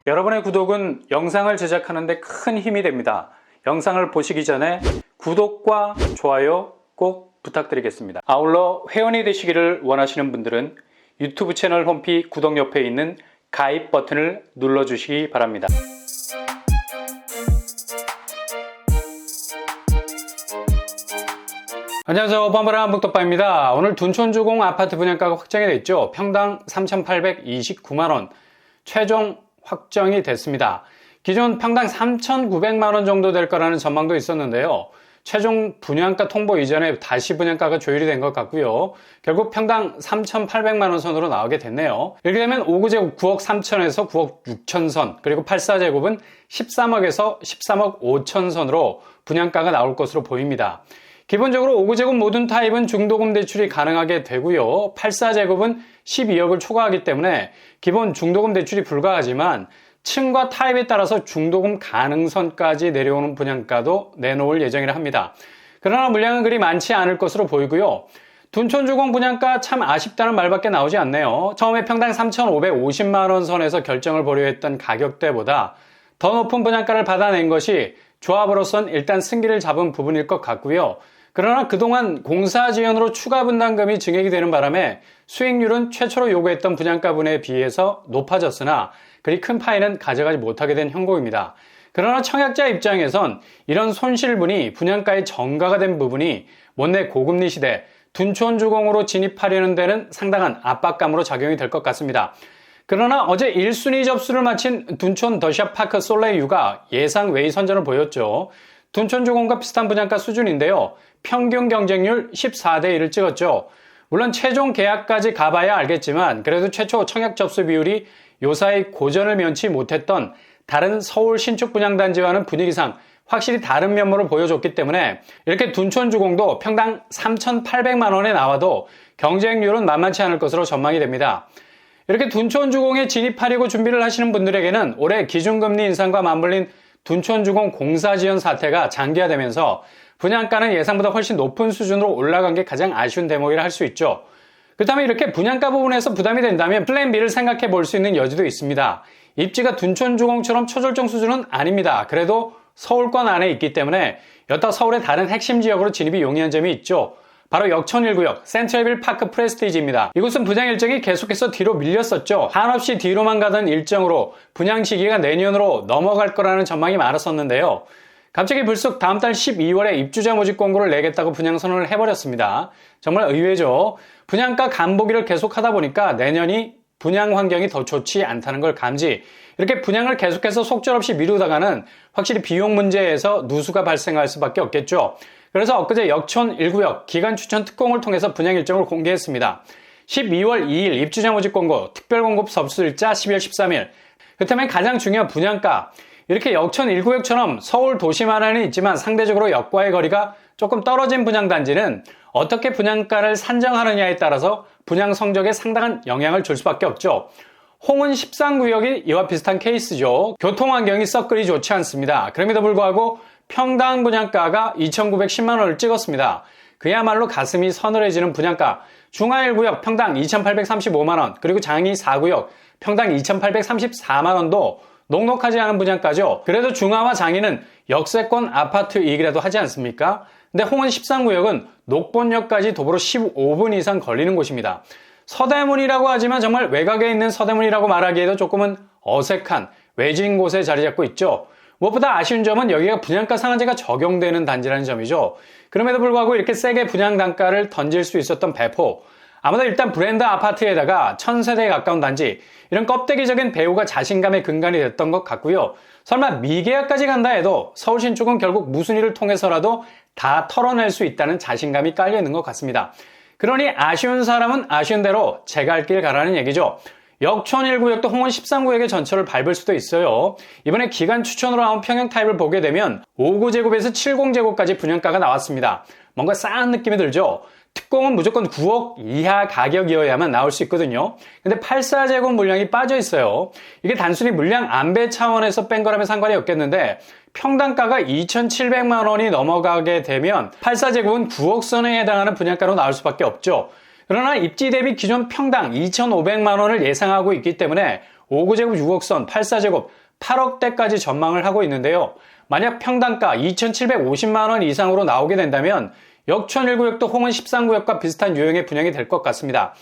여러분의 구독은 영상을 제작하는 데 큰 힘이 됩니다. 영상을 보시기 전에 구독과 좋아요 꼭 부탁드리겠습니다. 아울러 회원이 되시기를 원하시는 분들은 유튜브 채널 홈피 구독 옆에 있는 가입 버튼을 눌러주시기 바랍니다. 안녕하세요. 범바라 한북덕바입니다. 오늘 둔촌주공 아파트 분양가가 확정이 됐죠. 평당 3,829만원 최종 확정이 됐습니다. 기존 평당 3,900만원 정도 될 거라는 전망도 있었는데요. 최종 분양가 통보 이전에 다시 분양가가 조율이 된 것 같고요. 결국 평당 3,800만원 선으로 나오게 됐네요. 이렇게 되면 5구제곱 9억 3천에서 9억 6천 선, 그리고 84제곱은 13억에서 13억 5천 선으로 분양가가 나올 것으로 보입니다. 기본적으로 5구제곱 모든 타입은 중도금 대출이 가능하게 되고요. 84제곱은 12억을 초과하기 때문에 기본 중도금 대출이 불가하지만 층과 타입에 따라서 중도금 가능선까지 내려오는 분양가도 내놓을 예정이라 합니다. 그러나 물량은 그리 많지 않을 것으로 보이고요. 둔촌주공 분양가 참 아쉽다는 말밖에 나오지 않네요. 처음에 평당 3,550만원 선에서 결정을 보려 했던 가격대보다 더 높은 분양가를 받아낸 것이 조합으로선 일단 승기를 잡은 부분일 것 같고요. 그러나 그동안 공사 지연으로 추가 분담금이 증액이 되는 바람에 수익률은 최초로 요구했던 분양가분에 비해서 높아졌으나 그리 큰 파이는 가져가지 못하게 된 형국입니다. 그러나 청약자 입장에선 이런 손실분이 분양가의 전가가 된 부분이 못내 고금리 시대 둔촌주공으로 진입하려는 데는 상당한 압박감으로 작용이 될 것 같습니다. 그러나 어제 1순위 접수를 마친 둔촌 더샵파크 솔레유가 예상 외의 선전을 보였죠. 둔촌주공과 비슷한 분양가 수준인데요. 평균 경쟁률 14대 1을 찍었죠. 물론 최종 계약까지 가봐야 알겠지만 그래도 최초 청약 접수 비율이 요사이 고전을 면치 못했던 다른 서울 신축 분양단지와는 분위기상 확실히 다른 면모를 보여줬기 때문에 이렇게 둔촌주공도 평당 3,800만원에 나와도 경쟁률은 만만치 않을 것으로 전망이 됩니다. 이렇게 둔촌주공에 진입하려고 준비를 하시는 분들에게는 올해 기준금리 인상과 맞물린 둔촌주공 공사지연 사태가 장기화되면서 분양가는 예상보다 훨씬 높은 수준으로 올라간 게 가장 아쉬운 대목이라 할 수 있죠. 그렇다면 이렇게 분양가 부분에서 부담이 된다면 플랜 B를 생각해 볼 수 있는 여지도 있습니다. 입지가 둔촌주공처럼 초절정 수준은 아닙니다. 그래도 서울권 안에 있기 때문에 여타 서울의 다른 핵심 지역으로 진입이 용이한 점이 있죠. 바로 역천 1구역 센트럴빌 파크 프레스티지입니다. 이곳은 분양 일정이 계속해서 뒤로 밀렸었죠. 한없이 뒤로만 가던 일정으로 분양 시기가 내년으로 넘어갈 거라는 전망이 많았었는데요. 갑자기 불쑥 다음 달 12월에 입주자 모집 공고를 내겠다고 분양 선언을 해버렸습니다. 정말 의외죠. 분양가 간보기를 계속하다 보니까 내년이 분양 환경이 더 좋지 않다는 걸 감지, 이렇게 분양을 계속해서 속절없이 미루다가는 확실히 비용 문제에서 누수가 발생할 수밖에 없겠죠. 그래서 엊그제 역촌 1구역 기간 추천 특공을 통해서 분양 일정을 공개했습니다. 12월 2일 입주자 모집 공고, 특별 공급 접수일자 12월 13일. 그렇다면 가장 중요한 분양가, 이렇게 역천 1구역처럼 서울 도심 안에는 있지만 상대적으로 역과의 거리가 조금 떨어진 분양단지는 어떻게 분양가를 산정하느냐에 따라서 분양 성적에 상당한 영향을 줄 수밖에 없죠. 홍은 13구역이 이와 비슷한 케이스죠. 교통환경이 썩 그리 좋지 않습니다. 그럼에도 불구하고 평당 분양가가 2,910만원을 찍었습니다. 그야말로 가슴이 서늘해지는 분양가. 중하 1구역 평당 2,835만원, 그리고 장이 4구역 평당 2,834만원도 녹록하지 않은 분양가죠. 그래도 중하와 장이는 역세권 아파트 이익이라도 하지 않습니까? 근데 홍은 13구역은 녹본역까지 도보로 15분 이상 걸리는 곳입니다. 서대문이라고 하지만 정말 외곽에 있는 서대문이라고 말하기에도 조금은 어색한 외진 곳에 자리 잡고 있죠. 무엇보다 아쉬운 점은 여기가 분양가 상한제가 적용되는 단지라는 점이죠. 그럼에도 불구하고 이렇게 세게 분양 단가를 던질 수 있었던 배포, 아마도 일단 브랜드 아파트에다가 1000세대에 가까운 단지, 이런 껍데기적인 배우가 자신감의 근간이 됐던 것 같고요. 설마 미계약까지 간다 해도 서울 신축은 결국 무슨 일을 통해서라도 다 털어낼 수 있다는 자신감이 깔려 있는 것 같습니다. 그러니 아쉬운 사람은 아쉬운 대로 제 갈 길 가라는 얘기죠. 역촌 1구역도 홍은 13구역의 전철을 밟을 수도 있어요. 이번에 기간 추천으로 나온 평형 타입을 보게 되면 5구제곱에서 70제곱까지 분양가가 나왔습니다. 뭔가 싸한 느낌이 들죠. 특공은 무조건 9억 이하 가격이어야만 나올 수 있거든요. 근데 84제곱 물량이 빠져 있어요. 이게 단순히 물량 안배 차원에서 뺀 거라면 상관이 없겠는데 평당가가 2,700만 원이 넘어가게 되면 84제곱은 9억 선에 해당하는 분양가로 나올 수밖에 없죠. 그러나 입지 대비 기존 평당 2,500만 원을 예상하고 있기 때문에 5구제곱 6억선, 8사제곱 8억대까지 전망을 하고 있는데요. 만약 평당가 2,750만원 이상으로 나오게 된다면 역촌 1구역도 홍은 13구역과 비슷한 유형의 분양이 될 것 같습니다.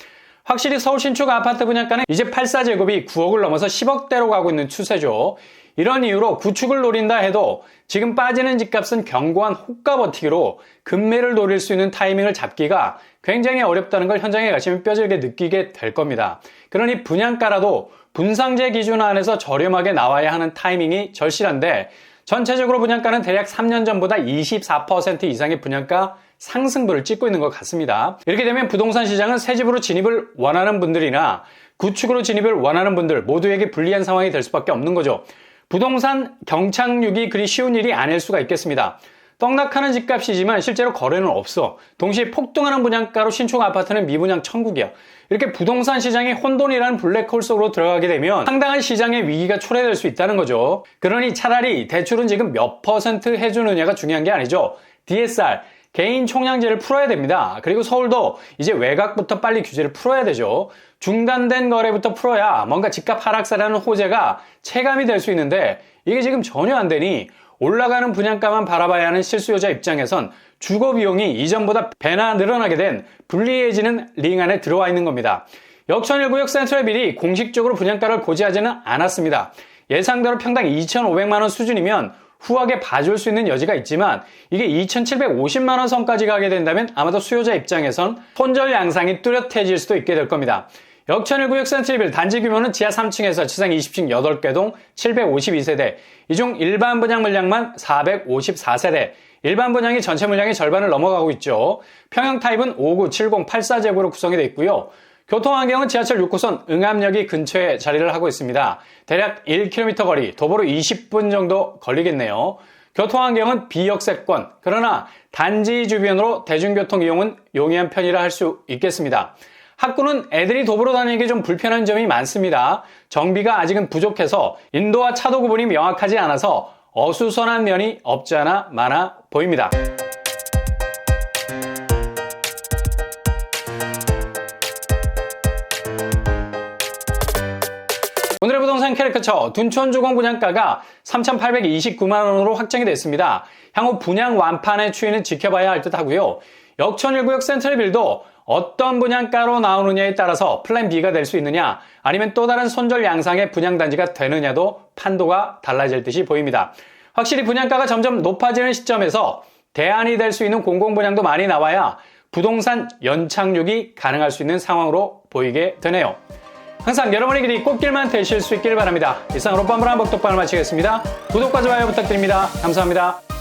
확실히 서울 신축 아파트 분양가는 이제 8사제곱이 9억을 넘어서 10억대로 가고 있는 추세죠. 이런 이유로 구축을 노린다 해도 지금 빠지는 집값은 견고한 호가 버티기로 급매를 노릴 수 있는 타이밍을 잡기가 굉장히 어렵다는 걸 현장에 가시면 뼈저리게 느끼게 될 겁니다. 그러니 분양가라도 분상제 기준 안에서 저렴하게 나와야 하는 타이밍이 절실한데 전체적으로 분양가는 대략 3년 전보다 24% 이상의 분양가 상승부를 찍고 있는 것 같습니다. 이렇게 되면 부동산 시장은 새집으로 진입을 원하는 분들이나 구축으로 진입을 원하는 분들 모두에게 불리한 상황이 될 수밖에 없는 거죠. 부동산 경착륙이 그리 쉬운 일이 아닐 수가 있겠습니다. 떡락하는 집값이지만 실제로 거래는 없어. 동시에 폭등하는 분양가로 신축 아파트는 미분양 천국이야. 이렇게 부동산 시장이 혼돈이라는 블랙홀 속으로 들어가게 되면 상당한 시장의 위기가 초래될 수 있다는 거죠. 그러니 차라리 대출은 지금 몇 % 해주느냐가 중요한 게 아니죠. DSR, 개인 총량제를 풀어야 됩니다. 그리고 서울도 이제 외곽부터 빨리 규제를 풀어야 되죠. 중단된 거래부터 풀어야 뭔가 집값 하락세라는 호재가 체감이 될 수 있는데 이게 지금 전혀 안 되니 올라가는 분양가만 바라봐야 하는 실수요자 입장에선 주거 비용이 이전보다 배나 늘어나게 된 불리해지는 링 안에 들어와 있는 겁니다. 역촌 1구역 센트럴빌이 공식적으로 분양가를 고지하지는 않았습니다. 예상대로 평당 2,500만원 수준이면 후하게 봐줄 수 있는 여지가 있지만 이게 2,750만원 선까지 가게 된다면 아마도 수요자 입장에선 손절 양상이 뚜렷해질 수도 있게 될 겁니다. 역촌 1구역 센트럴빌 단지 규모는 지하 3층에서 지상 20층 8개 동 752세대, 이 중 일반 분양 물량만 454세대, 일반 분양이 전체 물량의 절반을 넘어가고 있죠. 평형 타입은 5구, 70, 84제곱으로 구성이 되어 있고요. 교통환경은 지하철 6호선 응암역이 근처에 자리를 하고 있습니다. 대략 1km 거리, 도보로 20분 정도 걸리겠네요. 교통환경은 비역세권, 그러나 단지 주변으로 대중교통 이용은 용이한 편이라 할 수 있겠습니다. 학구는 애들이 도보로 다니기 좀 불편한 점이 많습니다. 정비가 아직은 부족해서 인도와 차도 구분이 명확하지 않아서 어수선한 면이 없지 않아 많아 보입니다. 오늘의 부동산 캐리커처 둔촌주공 분양가가 3,829만원으로 확정이 됐습니다. 향후 분양 완판의 추이는 지켜봐야 할 듯 하고요. 역촌 1구역 센트럴빌도 어떤 분양가로 나오느냐에 따라서 플랜 B가 될 수 있느냐 아니면 또 다른 손절 양상의 분양단지가 되느냐도 판도가 달라질 듯이 보입니다. 확실히 분양가가 점점 높아지는 시점에서 대안이 될 수 있는 공공분양도 많이 나와야 부동산 연착륙이 가능할 수 있는 상황으로 보이게 되네요. 항상 여러분의 길이 꽃길만 되실 수 있길 바랍니다. 이상으로 뻔뻔한 복덕방을 마치겠습니다. 구독과 좋아요 부탁드립니다. 감사합니다.